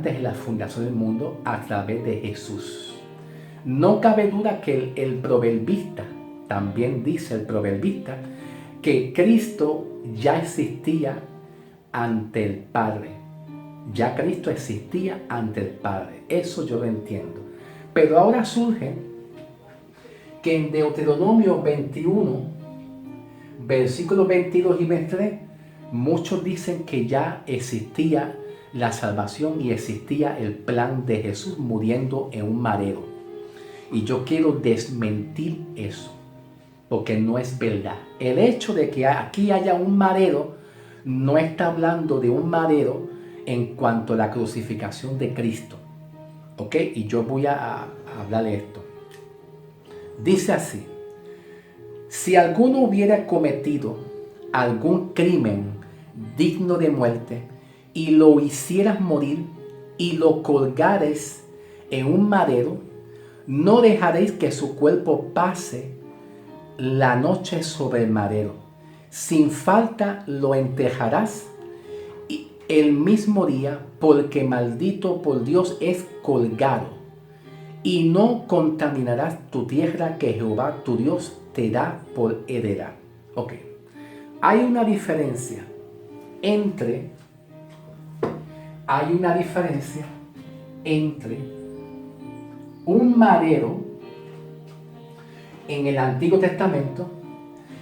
antes de la fundación del mundo a través de Jesús. No cabe duda que el proverbista, también dice el proverbista, que Cristo ya existía ante el Padre. Ya Cristo existía ante el Padre. Eso yo lo entiendo. Pero ahora surge que en Deuteronomio 21, versículos 22 y 23, muchos dicen que ya existía la salvación y existía el plan de Jesús muriendo en un madero. Y yo quiero desmentir eso, porque no es verdad. El hecho de que aquí haya un madero no está hablando de un madero en cuanto a la crucificación de Cristo. ¿Ok? Y yo voy a hablar de esto. Dice así: si alguno hubiera cometido algún crimen digno de muerte y lo hicieras morir y lo colgares en un madero, no dejaréis que su cuerpo pase la noche sobre el madero. Sin falta lo enterrarás el mismo día, porque maldito por Dios es colgado. Y no contaminarás tu tierra que Jehová tu Dios te da por heredad. Ok. Hay una diferencia entre un madero en el Antiguo Testamento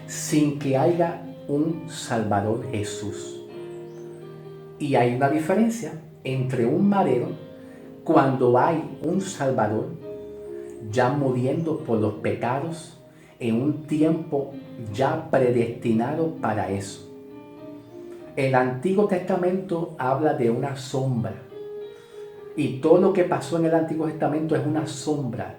sin que haya un Salvador Jesús. Y hay una diferencia entre un madero cuando hay un Salvador ya muriendo por los pecados en un tiempo ya predestinado para eso. El Antiguo Testamento habla de una sombra, y todo lo que pasó en el Antiguo Testamento es una sombra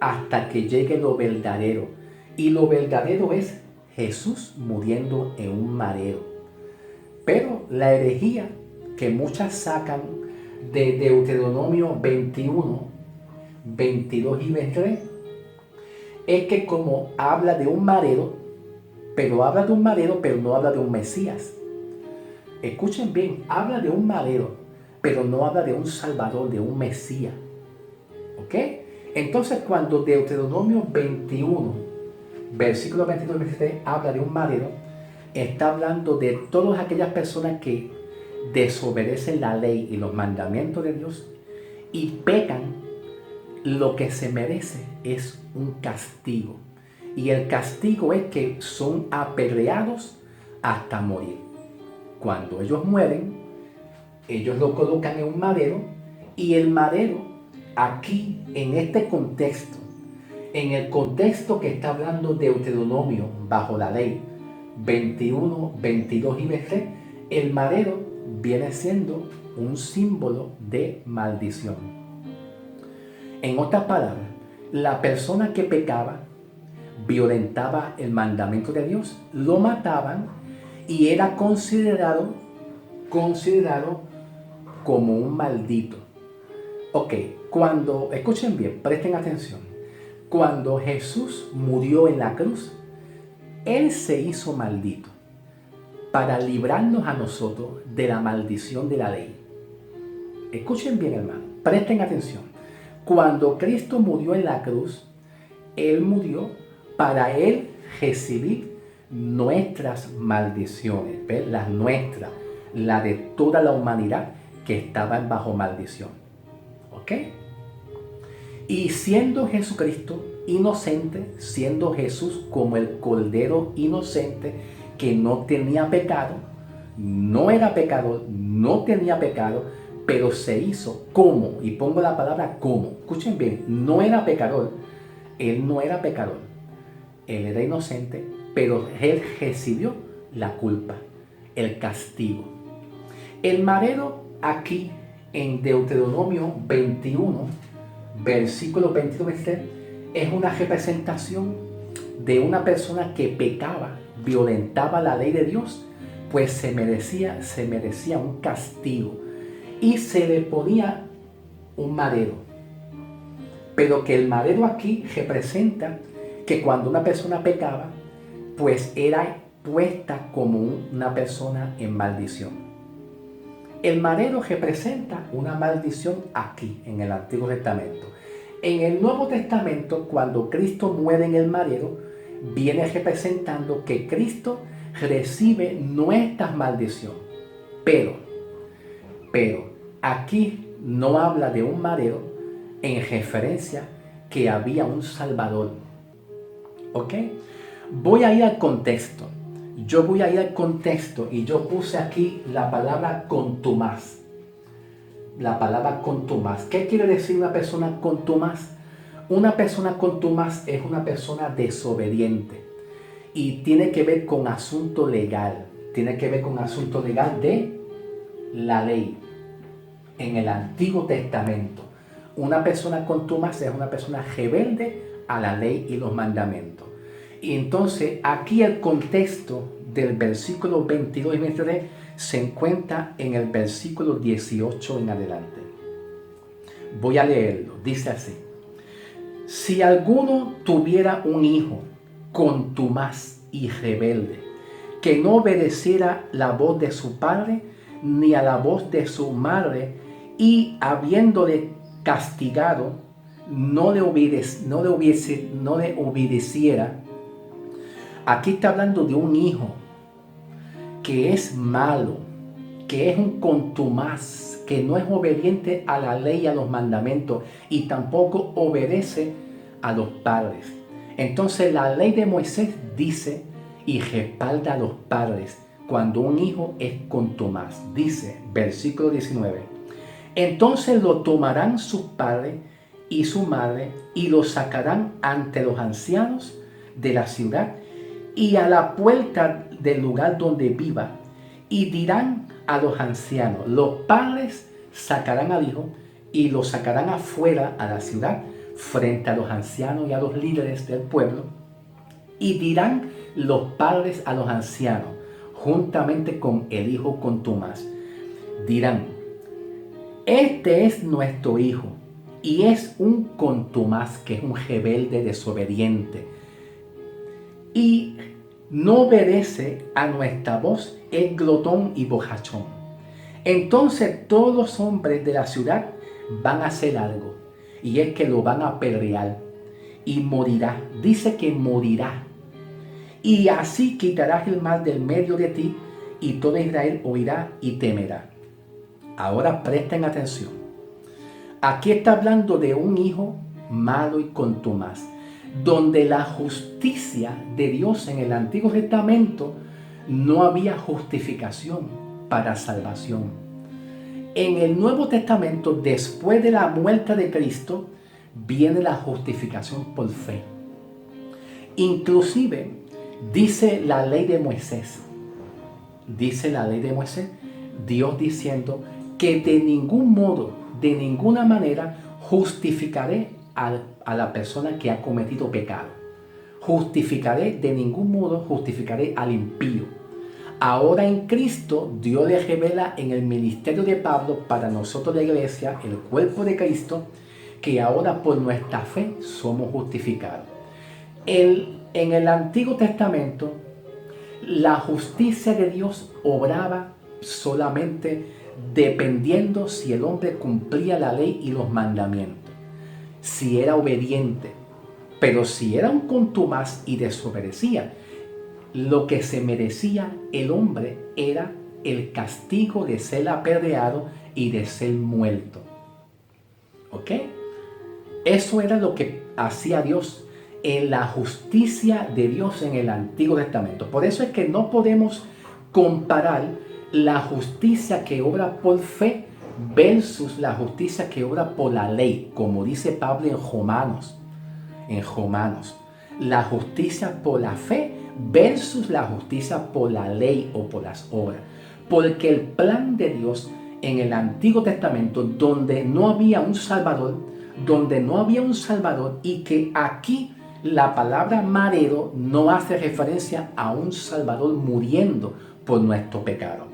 hasta que llegue lo verdadero. Y lo verdadero es Jesús muriendo en un madero. Pero la herejía que muchas sacan de Deuteronomio 21, 22 y 23 es que como habla de un madero, pero no habla de un Mesías. Escuchen bien, habla de un madero, pero no habla de un Salvador, de un Mesías. ¿Ok? Entonces cuando Deuteronomio 21, versículo 22 y 23 habla de un madero, está hablando de todas aquellas personas que desobedecen la ley y los mandamientos de Dios y pecan. Lo que se merece es un castigo. Y el castigo es que son apedreados hasta morir. Cuando ellos mueren, ellos lo colocan en un madero, y el madero aquí en este contexto, en el contexto que está hablando Deuteronomio bajo la ley 21, 22 y 23, el madero viene siendo un símbolo de maldición. En otras palabras, la persona que pecaba, violentaba el mandamiento de Dios, lo mataban y era considerado como un maldito. Ok, escuchen bien, presten atención. Cuando Jesús murió en la cruz, Él se hizo maldito para librarnos a nosotros de la maldición de la ley. Escuchen bien, hermano, presten atención. Cuando Cristo murió en la cruz, Él murió para Él recibir nuestras maldiciones, ¿ves? Las nuestras, la de toda la humanidad que estaba bajo maldición. ¿Ok? Y siendo Jesucristo inocente, siendo Jesús como el Cordero inocente que no tenía pecado, no era pecador, no tenía pecado, pero se hizo como, y pongo la palabra como, escuchen bien, no era pecador, Él no era pecador, Él era inocente, pero Él recibió la culpa, el castigo. El madero aquí en Deuteronomio 21, versículo 22, es una representación de una persona que pecaba, violentaba la ley de Dios, pues se merecía un castigo y se le ponía un madero. Pero que el madero aquí representa que cuando una persona pecaba, pues era puesta como una persona en maldición. El madero representa una maldición aquí, en el Antiguo Testamento. En el Nuevo Testamento, cuando Cristo muere en el madero, viene representando que Cristo recibe nuestras maldiciones. Pero, aquí no habla de un madero en referencia que había un Salvador. ¿Ok? Voy a ir al contexto. Yo voy a ir al contexto y yo puse aquí la palabra contumaz. La palabra contumaz. ¿Qué quiere decir una persona contumaz? Una persona contumaz es una persona desobediente y tiene que ver con asunto legal. Tiene que ver con asunto legal de la ley. En el Antiguo Testamento, una persona contumaz es una persona rebelde a la ley y los mandamientos. Y entonces aquí el contexto del versículo 22 y 23 se encuentra en el versículo 18 en adelante. Voy a leerlo. Dice así: si alguno tuviera un hijo contumaz y rebelde, que no obedeciera la voz de su padre ni a la voz de su madre, y habiéndole castigado, no le obedeciera. Aquí está hablando de un hijo que es malo, que es un contumaz, que no es obediente a la ley y a los mandamientos, y tampoco obedece a los padres. Entonces la ley de Moisés dice y respalda a los padres cuando un hijo es contumaz. Dice, versículo 19: entonces lo tomarán sus padres y su madre y lo sacarán ante los ancianos de la ciudad y a la puerta del lugar donde viva, y dirán a los ancianos. Los padres sacarán al hijo y lo sacarán afuera a la ciudad frente a los ancianos y a los líderes del pueblo, y dirán los padres a los ancianos juntamente con el hijo contumaz. Dirán: este es nuestro hijo y es un contumaz, que es un rebelde desobediente, y no obedece a nuestra voz, es glotón y bojachón. Entonces todos los hombres de la ciudad van a hacer algo, y es que lo van a apedrear y morirá. Dice que morirá. Y así quitarás el mal del medio de ti, y todo Israel oirá y temerá. Ahora presten atención. Aquí está hablando de un hijo malo y contumaz, donde la justicia de Dios en el Antiguo Testamento no había justificación para salvación. En el Nuevo Testamento, después de la muerte de Cristo, viene la justificación por fe. Inclusive, dice la ley de Moisés, Dios diciendo que de ningún modo, de ninguna manera, justificaré a la persona que ha cometido pecado. De ningún modo justificaré al impío. Ahora en Cristo, Dios le revela en el ministerio de Pablo para nosotros la iglesia, el cuerpo de Cristo, que ahora por nuestra fe somos justificados. En el Antiguo Testamento, la justicia de Dios obraba solamente dependiendo si el hombre cumplía la ley y los mandamientos, si era obediente. Pero si era un contumaz y desobedecía, lo que se merecía el hombre era el castigo de ser apedreado y de ser muerto. ¿Ok? Eso era lo que hacía Dios en la justicia de Dios en el Antiguo Testamento. Por eso es que no podemos comparar la justicia que obra por fe versus la justicia que obra por la ley, como dice Pablo en Romanos. La justicia por la fe versus la justicia por la ley o por las obras. Porque el plan de Dios en el Antiguo Testamento, donde no había un Salvador, y que aquí la palabra madero no hace referencia a un Salvador muriendo por nuestro pecado.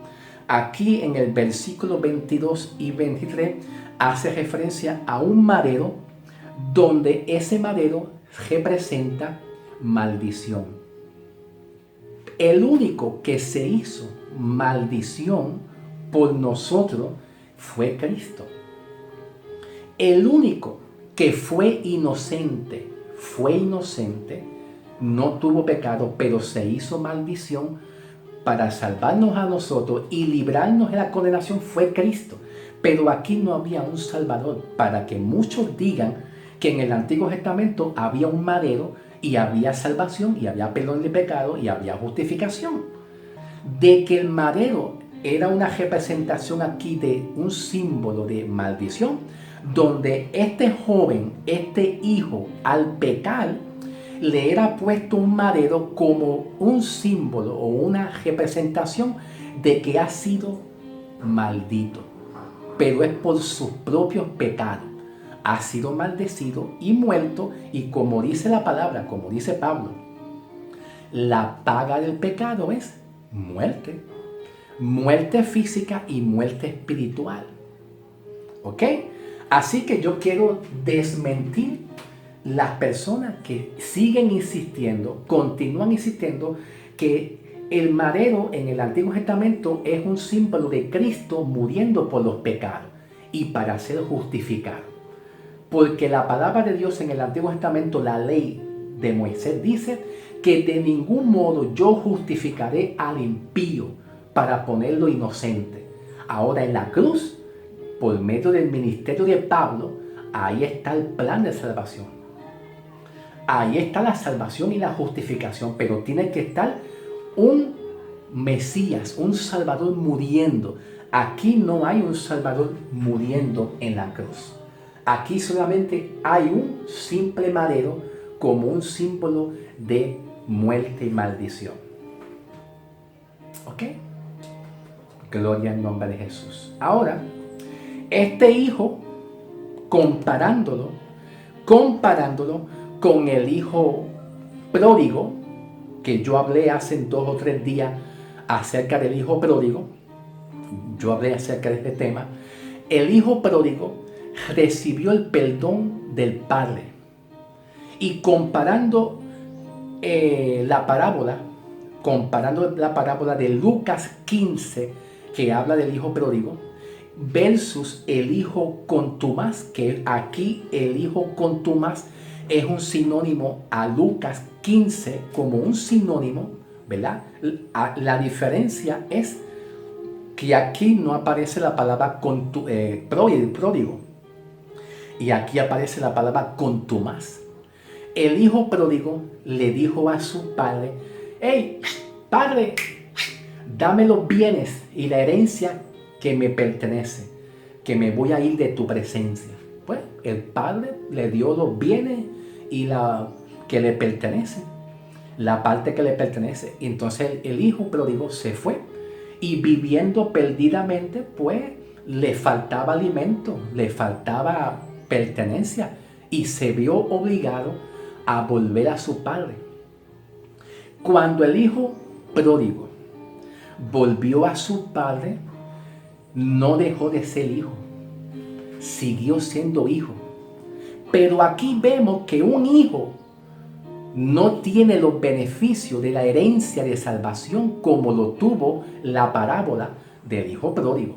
Aquí en el versículo 22 y 23 hace referencia a un madero, donde ese madero representa maldición. El único que se hizo maldición por nosotros fue Cristo. El único que fue inocente, no tuvo pecado, pero se hizo maldición para salvarnos a nosotros y librarnos de la condenación, fue Cristo. Pero aquí no había un Salvador, para que muchos digan que en el Antiguo Testamento había un madero y había salvación y había perdón de pecado y había justificación. De que el madero era una representación aquí de un símbolo de maldición, donde este joven, este hijo, al pecar, le era puesto un madero como un símbolo o una representación de que ha sido maldito, pero es por sus propios pecados. Ha sido maldecido y muerto, y como dice la palabra, como dice Pablo, la paga del pecado es muerte. Muerte física y muerte espiritual. ¿Ok? Así que yo quiero desmentir las personas que siguen insistiendo, continúan insistiendo que el madero en el Antiguo Testamento es un símbolo de Cristo muriendo por los pecados y para ser justificado. Porque la palabra de Dios en el Antiguo Testamento, la ley de Moisés, dice que de ningún modo yo justificaré al impío para ponerlo inocente. Ahora en la cruz, por medio del ministerio de Pablo, ahí está el plan de salvación. Ahí está la salvación y la justificación, pero tiene que estar un Mesías, un Salvador muriendo. Aquí no hay un Salvador muriendo en la cruz. Aquí solamente hay un simple madero como un símbolo de muerte y maldición. ¿Ok? Gloria al nombre de Jesús. Ahora, este hijo, comparándolo con el hijo pródigo, que yo hablé hace 2 o 3 días acerca del hijo pródigo, yo hablé acerca de este tema. El hijo pródigo recibió el perdón del padre. Y comparando la parábola de Lucas 15, que habla del hijo pródigo, versus el hijo contumaz, que aquí el hijo contumaz es un sinónimo a Lucas 15 como un sinónimo, ¿verdad? La diferencia es que aquí no aparece la palabra pródigo, y aquí aparece la palabra contumaz. El hijo pródigo le dijo a su padre: hey, padre, dame los bienes y la herencia que me pertenece, que me voy a ir de tu presencia. Pues el padre le dio los bienes y la que le pertenece, la parte que le pertenece. Y entonces el hijo pródigo se fue, y viviendo perdidamente, pues le faltaba alimento, le faltaba pertenencia, y se vio obligado a volver a su padre. Cuando el hijo pródigo volvió a su padre, no dejó de ser hijo, siguió siendo hijo. Pero aquí vemos que un hijo no tiene los beneficios de la herencia de salvación como lo tuvo la parábola del hijo pródigo.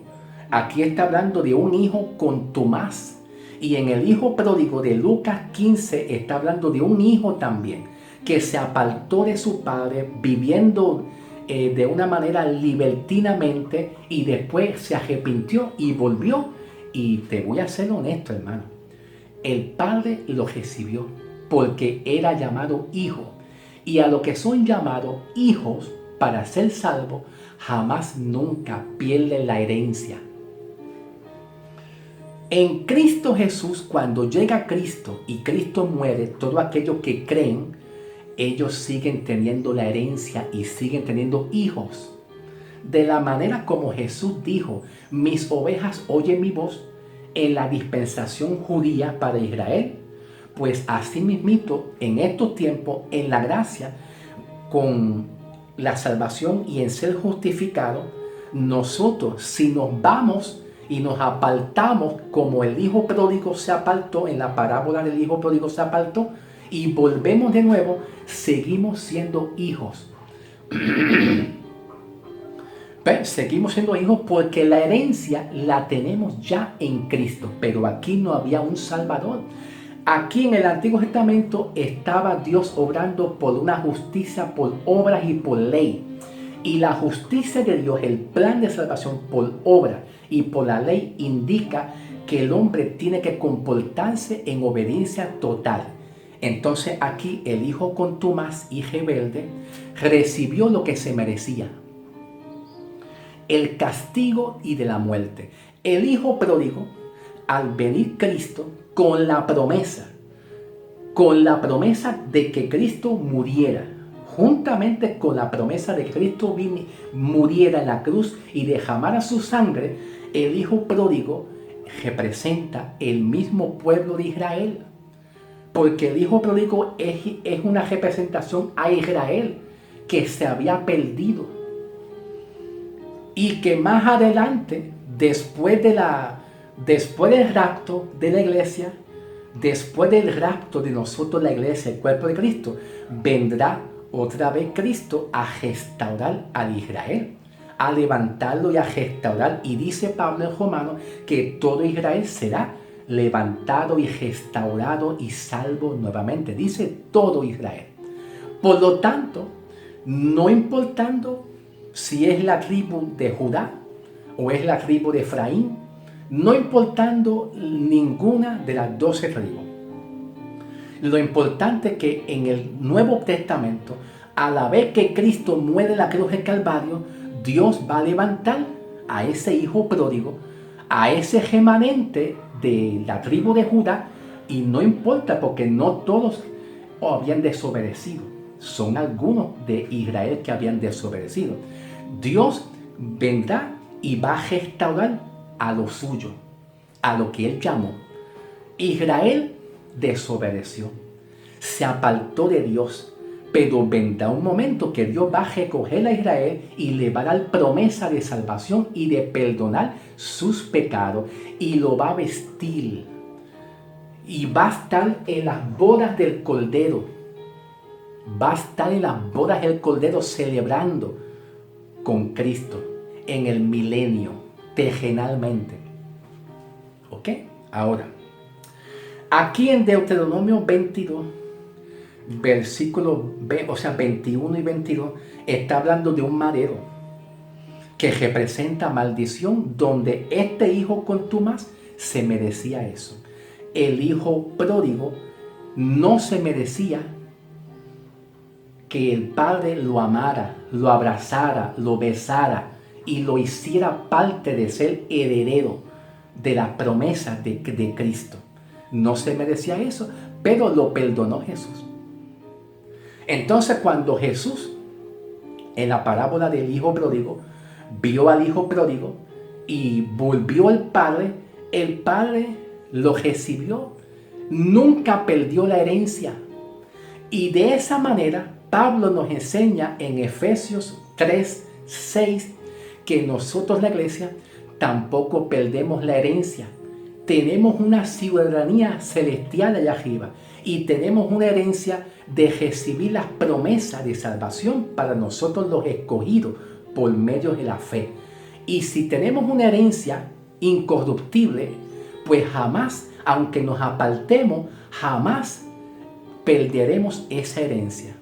Aquí está hablando de un hijo contumaz, y en el hijo pródigo de Lucas 15 está hablando de un hijo también que se apartó de su padre, viviendo de una manera libertinamente, y después se arrepintió y volvió. Y te voy a ser honesto, hermano, el padre lo recibió porque era llamado hijo, y a los que son llamados hijos para ser salvos jamás nunca pierden la herencia. En Cristo Jesús, cuando llega Cristo y Cristo muere, todos aquellos que creen, ellos siguen teniendo la herencia y siguen teniendo hijos. De la manera como Jesús dijo: mis ovejas oyen mi voz, en la dispensación judía para Israel, pues así mismito en estos tiempos, en la gracia, con la salvación y en ser justificados, nosotros, si nos vamos y nos apartamos como el hijo pródigo se apartó, en la parábola del hijo pródigo se apartó, y volvemos de nuevo, seguimos siendo hijos. Pero seguimos siendo hijos porque la herencia la tenemos ya en Cristo. Pero aquí no había un Salvador. Aquí en el Antiguo Testamento estaba Dios obrando por una justicia por obras y por ley. Y la justicia de Dios, el plan de salvación por obra y por la ley, indica que el hombre tiene que comportarse en obediencia total. Entonces aquí el hijo contumaz y rebelde recibió lo que se merecía: el castigo y de la muerte. El hijo pródigo, al venir Cristo con la promesa de que Cristo muriera, juntamente con la promesa de que Cristo muriera en la cruz y derramara su sangre, el hijo pródigo representa el mismo pueblo de Israel. Porque el hijo pródigo es una representación a Israel que se había perdido. Y que más adelante, después del rapto de la iglesia, después del rapto de nosotros, la iglesia, el cuerpo de Cristo, vendrá otra vez Cristo a restaurar al Israel, a levantarlo y a restaurar. Y dice Pablo en Romanos que todo Israel será levantado y restaurado y salvo nuevamente. Dice todo Israel. Por lo tanto, no importando si es la tribu de Judá o es la tribu de Efraín, no importando ninguna de las 12 tribus. Lo importante es que en el Nuevo Testamento, a la vez que Cristo muere en la cruz del Calvario, Dios va a levantar a ese hijo pródigo, a ese remanente de la tribu de Judá, y no importa porque no todos habían desobedecido. Son algunos de Israel que habían desobedecido. Dios vendrá y va a restaurar a lo suyo, a lo que Él llamó. Israel desobedeció, se apartó de Dios, pero vendrá un momento que Dios va a recoger a Israel y le va a dar promesa de salvación y de perdonar sus pecados, y lo va a vestir y va a estar en las bodas del Cordero. Va a estar en las bodas del Cordero celebrando con Cristo en el milenio, terrenalmente. ¿Ok? Ahora, aquí en Deuteronomio 22, versículos 21 y 22, está hablando de un madero que representa maldición, donde este hijo contumaz se merecía eso. El hijo pródigo no se merecía que el padre lo amara, lo abrazara, lo besara y lo hiciera parte de ser heredero de la promesa de Cristo. No se merecía eso, pero lo perdonó Jesús. Entonces, cuando Jesús, en la parábola del hijo pródigo, vio al hijo pródigo y volvió al padre, el padre lo recibió, nunca perdió la herencia. Y de esa manera, Pablo nos enseña en Efesios 3:6 que nosotros, la iglesia, tampoco perdemos la herencia. Tenemos una ciudadanía celestial allá arriba y tenemos una herencia de recibir las promesas de salvación para nosotros los escogidos por medio de la fe. Y si tenemos una herencia incorruptible, pues jamás, aunque nos apartemos, jamás perderemos esa herencia.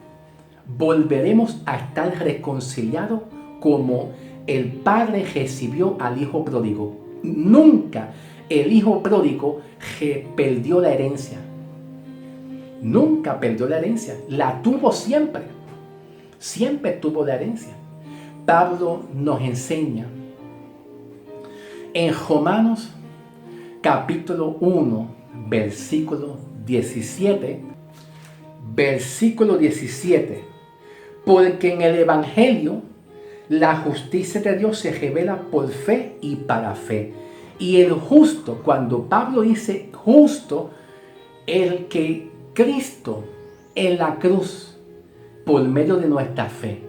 Volveremos a estar reconciliados como el padre recibió al hijo pródigo. Nunca el hijo pródigo perdió la herencia. Nunca perdió la herencia. La tuvo siempre. Siempre tuvo la herencia. Pablo nos enseña en Romanos capítulo 1, versículo 17. Versículo 17. Porque en el Evangelio la justicia de Dios se revela por fe y para fe. Y el justo, cuando Pablo dice justo, el que Cristo en la cruz, por medio de nuestra fe,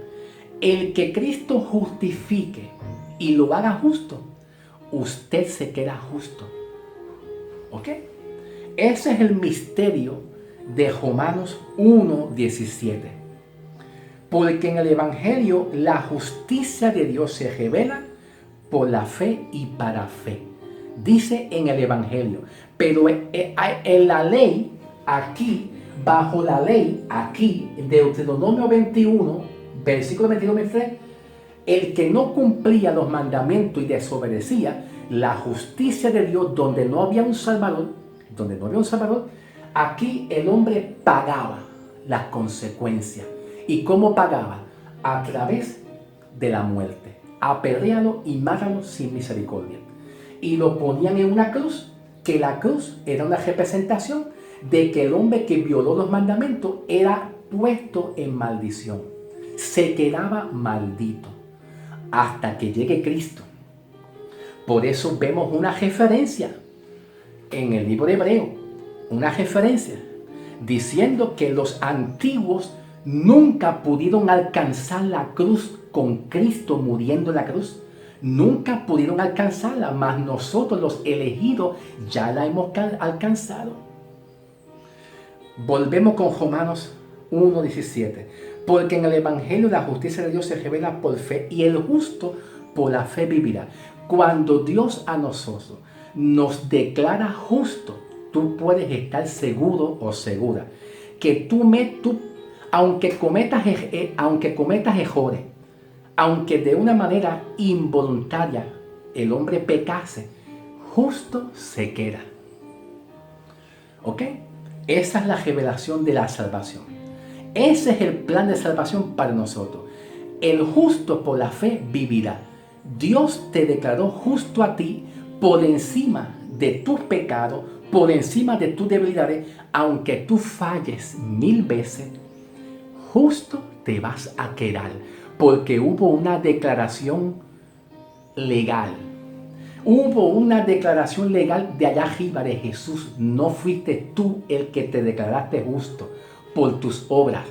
el que Cristo justifique y lo haga justo, usted se queda justo. ¿Ok? Ese es el misterio de Romanos 1:17. porque en el Evangelio la justicia de Dios se revela por la fe y para fe. Dice en el Evangelio, pero en la ley, aquí, bajo la ley, aquí, Deuteronomio 21, versículo 22-23, el que no cumplía los mandamientos y desobedecía, la justicia de Dios donde no había un Salvador, aquí el hombre pagaba las consecuencias. ¿Y cómo pagaba? A través de la muerte. Apedréalo y mátalo sin misericordia. Y lo ponían en una cruz, que la cruz era una representación de que el hombre que violó los mandamientos era puesto en maldición. Se quedaba maldito hasta que llegue Cristo. Por eso vemos una referencia en el libro de Hebreo, una referencia diciendo que los antiguos nunca pudieron alcanzar la cruz con Cristo muriendo en la cruz. Nunca pudieron alcanzarla, mas nosotros los elegidos ya la hemos alcanzado. Volvemos con Romanos 1:17. Porque en el Evangelio la justicia de Dios se revela por fe y el justo por la fe vivirá. Cuando Dios a nosotros nos declara justo, tú puedes estar seguro o segura que aunque cometas errores, aunque de una manera involuntaria el hombre pecase, justo se queda. ¿Ok? Esa es la revelación de la salvación. Ese es el plan de salvación para nosotros. El justo por la fe vivirá. Dios te declaró justo a ti por encima de tus pecados, por encima de tus debilidades. Aunque tú falles 1000 veces, justo te vas a quedar, porque hubo una declaración legal. Hubo una declaración legal de allá arriba de Jesús. No fuiste tú el que te declaraste justo por tus obras.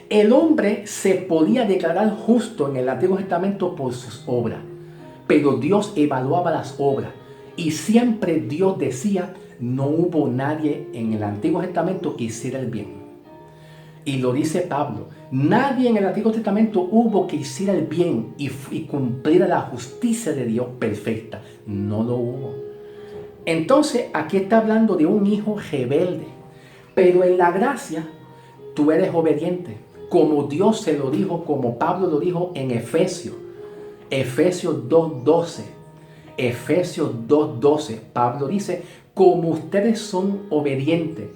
El hombre se podía declarar justo en el Antiguo Testamento por sus obras, pero Dios evaluaba las obras y siempre Dios decía, no hubo nadie en el Antiguo Testamento que hiciera el bien. Y lo dice Pablo, nadie en el Antiguo Testamento hubo que hiciera el bien y cumpliera la justicia de Dios perfecta. No lo hubo. Entonces aquí está hablando de un hijo rebelde, pero en la gracia tú eres obediente, como Dios se lo dijo, como Pablo lo dijo en Efesios 2:12. Efesios 2:12, Pablo dice, como ustedes son obedientes,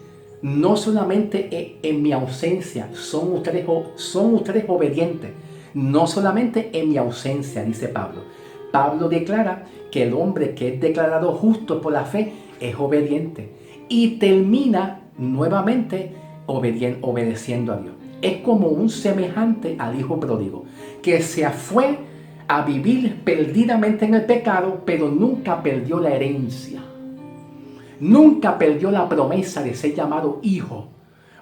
no solamente en mi ausencia, son ustedes obedientes, no solamente en mi ausencia, dice Pablo. Pablo declara que el hombre que es declarado justo por la fe es obediente y termina nuevamente obedeciendo a Dios. Es como un semejante al hijo pródigo, que se fue a vivir perdidamente en el pecado, pero nunca perdió la herencia. Nunca perdió la promesa de ser llamado hijo.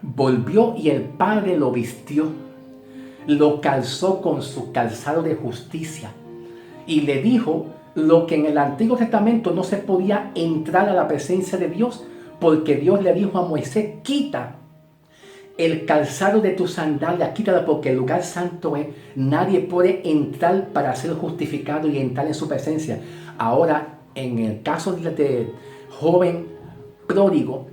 Volvió y el Padre lo vistió, lo calzó con su calzado de justicia y le dijo lo que en el Antiguo Testamento no se podía entrar a la presencia de Dios, porque Dios le dijo a Moisés, quita el calzado de tu sandalia, quítalo, porque el lugar santo es, nadie puede entrar para ser justificado y entrar en su presencia. Ahora, en el caso de joven pródigo,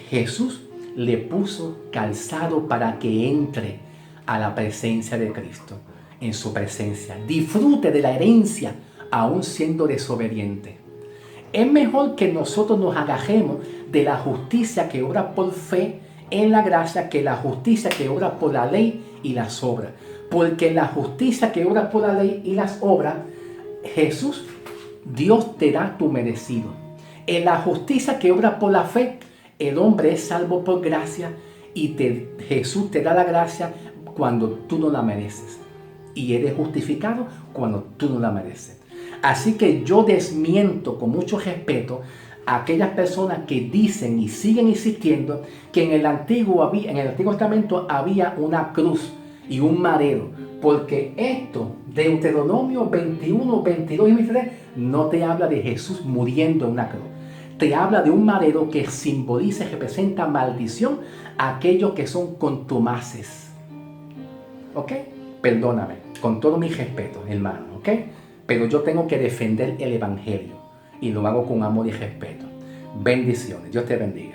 Jesús le puso calzado para que entre a la presencia de Cristo, en su presencia. Disfrute de la herencia, aún siendo desobediente. Es mejor que nosotros nos agajemos de la justicia que obra por fe en la gracia que la justicia que obra por la ley y las obras. Porque la justicia que obra por la ley y las obras, Jesús, Dios te da tu merecido. En la justicia que obra por la fe, el hombre es salvo por gracia y Jesús te da la gracia cuando tú no la mereces. Y eres justificado cuando tú no la mereces. Así que yo desmiento con mucho respeto a aquellas personas que dicen y siguen insistiendo que en el Antiguo Testamento había una cruz y un madero, porque esto, Deuteronomio 21, 22 y 23, no te habla de Jesús muriendo en una cruz. Te habla de un madero que simboliza y representa maldición a aquellos que son contumaces. ¿ok? Perdóname, con todo mi respeto, hermano, ¿ok? Pero yo tengo que defender el Evangelio y lo hago con amor y respeto. Bendiciones, Dios te bendiga.